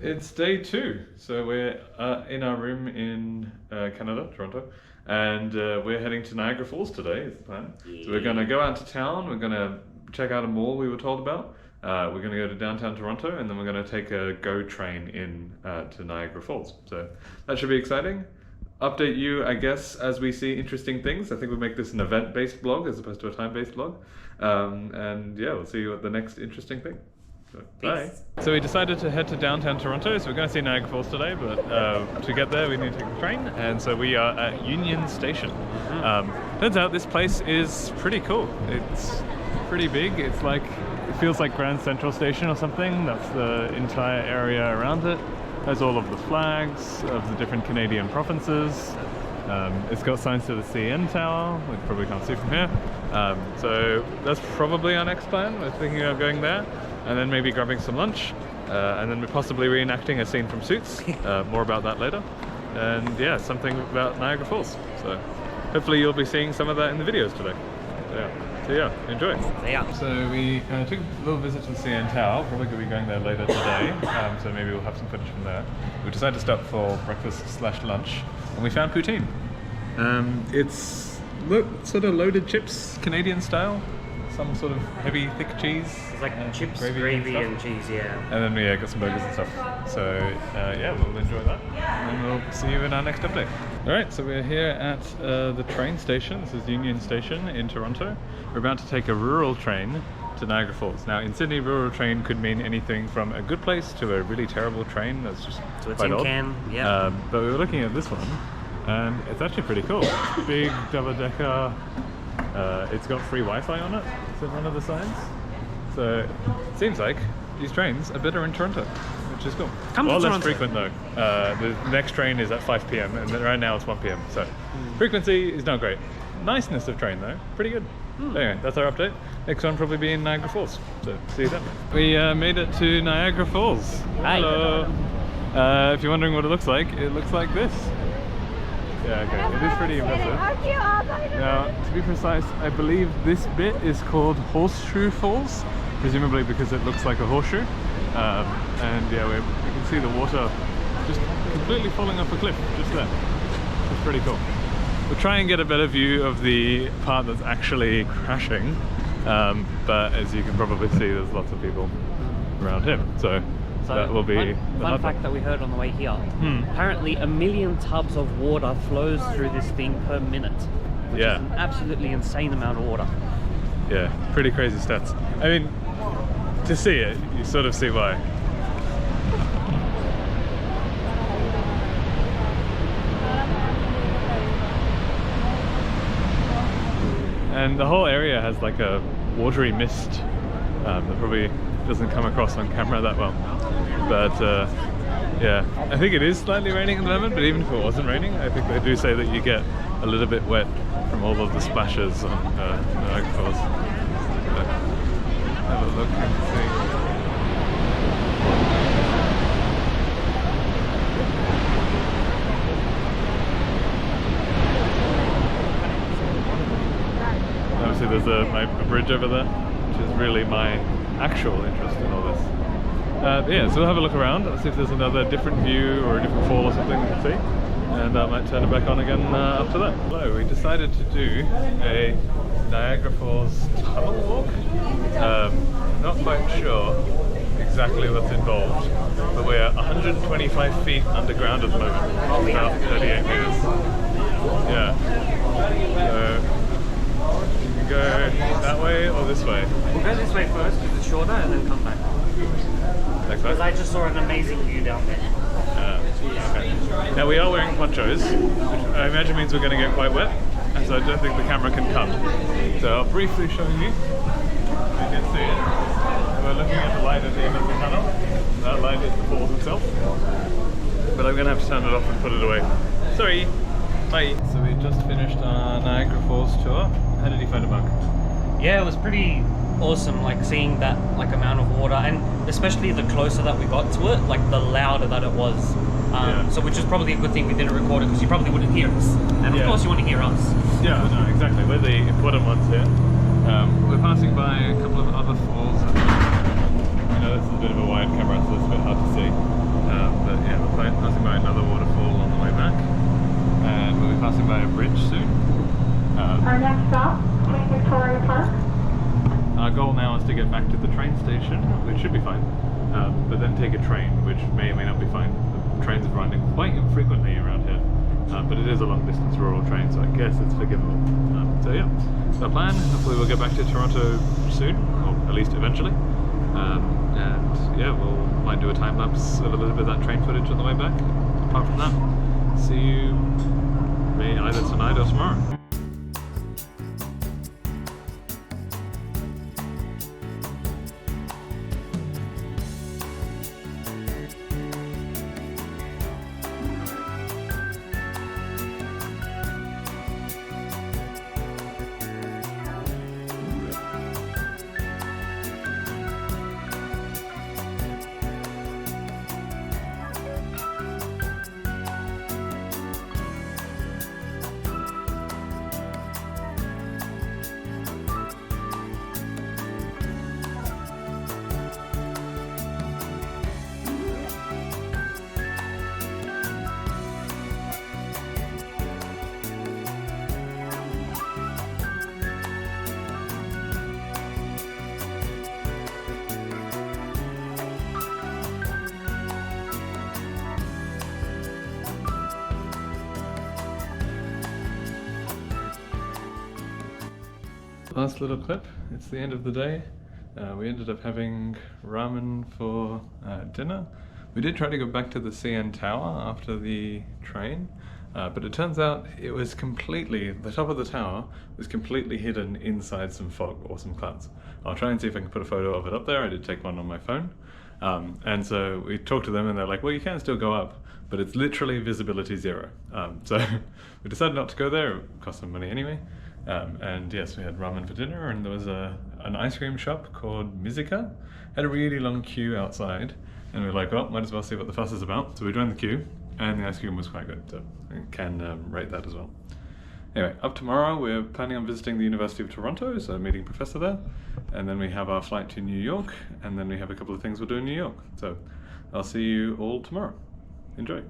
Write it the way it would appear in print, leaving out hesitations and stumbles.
it's day 2. So we're in our room in Canada, Toronto, and we're heading to Niagara Falls today is the plan. Yeah. So we're going to go out to town, we're going to check out a mall we were told about, we're going to go to downtown Toronto, and then we're going to take a GO train in to Niagara Falls. So that should be exciting. Update you, I guess, as we see interesting things. I think we'll make this an event-based vlog as opposed to a time-based vlog. And yeah, we'll see you at the next interesting thing. So, bye. So we decided to head to downtown Toronto, so we're going to see Niagara Falls today, but to get there we need to take the train, and so we are at Union Station. Turns out this place is pretty cool. It's pretty big. It's like, it feels like Grand Central Station or something. That's the entire area around it. There's all of the flags of the different Canadian provinces. It's got signs to the CN Tower, which probably can't see from here. So that's probably our next plan. We're thinking of going there, and then maybe grabbing some lunch, and then we're possibly reenacting a scene from Suits. More about that later. And yeah, something about Niagara Falls. So hopefully you'll be seeing some of that in the videos today. So yeah, enjoy. Yeah. So we took a little visit to the CN Tower. Probably going to be going there later today. So maybe we'll have some footage from there. We decided to stop for breakfast/lunch, and we found poutine. It's sort of loaded chips, Canadian style. Some sort of heavy, thick cheese. It's like chips, gravy and cheese, yeah. And then got some burgers and stuff. So yeah, we'll enjoy that. And then we'll see you in our next update. Alright, so we're here at the train station. This is Union Station in Toronto. We're about to take a rural train to Niagara Falls. Now in Sydney, rural train could mean anything from a good place to a really terrible train that's just so it's quite odd. Yeah. But we were looking at this one, and it's actually pretty cool. Big double-decker. It's got free Wi-Fi on it, so one of the signs. So it seems like these trains are better in Toronto, which is cool. Well, less frequent though. The next train is at 5 p.m. and right now it's 1 p.m. So frequency is not great. Niceness of train though, pretty good. Anyway, that's our update. Next one will probably be in Niagara Falls. So see you then. We made it to Niagara Falls. Hi. Hello. If you're wondering what it looks like this. Yeah, okay, it is pretty impressive. Now, to be precise, I believe this bit is called Horseshoe Falls, presumably because it looks like a horseshoe. And yeah, we can see the water just completely falling off a cliff just there. It's pretty cool. We'll try and get a better view of the part that's actually crashing, but as you can probably see, there's lots of people around him. So that will be fun fact that we heard on the way here. Apparently 1 million tubs of water flows through this thing per minute, which is an absolutely insane amount of water. Yeah, pretty crazy stats. I mean, to see it, you sort of see why. And the whole area has like a watery mist that probably doesn't come across on camera that well. But yeah, I think it is slightly raining at the moment, but even if it wasn't raining, I think they do say that you get a little bit wet from all of the splashes on Niagara Falls. But have a look and see. Obviously there's a bridge over there, which is really my actual interest in all this. Yeah, so we'll have a look around, let's see if there's another different view or a different fall or something we can see, and I might turn it back on again after that. So we decided to do a Niagara Falls tunnel walk. Not quite sure exactly what's involved, but we're 125 feet underground at the moment, about 38 meters. Yeah. So you can go that way or this way. We'll go this way first because it's shorter, and then come back. Because I just saw an amazing view down there. Okay. Now we are wearing ponchos, which I imagine means we're going to get quite wet, and so I don't think the camera can come. So I'll briefly show you. You can see it. We're looking at the light at the end of the tunnel. That light is the falls itself. But I'm going to have to turn it off and put it away. Sorry. Bye. So we just finished our Niagara Falls tour. How did you find it, Mark? Yeah, it was pretty awesome, like seeing that amount of water, and especially the closer that we got to it, like the louder that it was. So which is probably a good thing we didn't record it, because you probably wouldn't hear us. And of course you want to hear us. Yeah, no, exactly. We're the important ones here. We're passing by a couple of other falls. You know, this is a bit of a wide camera, so it's a bit hard to see. by a bridge soon. Our next stop, Queen Victoria Park. Our goal now is to get back to the train station, which should be fine, but then take a train, which may or may not be fine. The trains are running quite infrequently around here, but it is a long distance rural train, so I guess it's forgivable. So yeah, that's our plan. Hopefully we'll get back to Toronto soon, or at least eventually. And yeah, we'll might do a time lapse of a little bit of that train footage on the way back. Apart from that, see you either tonight or tomorrow. Last little clip, it's the end of the day. We ended up having ramen for dinner. We did try to go back to the CN Tower after the train, but it turns out it was the top of the tower was completely hidden inside some fog or some clouds. I'll try and see if I can put a photo of it up there. I did take one on my phone. And so we talked to them and they're like, well, you can still go up, but it's literally visibility 0. So we decided not to go there. It cost some money anyway. And yes, we had ramen for dinner, and there was an ice cream shop called Mizuka. Had a really long queue outside, and we were like, well, might as well see what the fuss is about. So we joined the queue, and the ice cream was quite good, so I can rate that as well. Anyway, up tomorrow, we're planning on visiting the University of Toronto, so meeting a professor there, and then we have our flight to New York, and then we have a couple of things we'll do in New York. So I'll see you all tomorrow. Enjoy.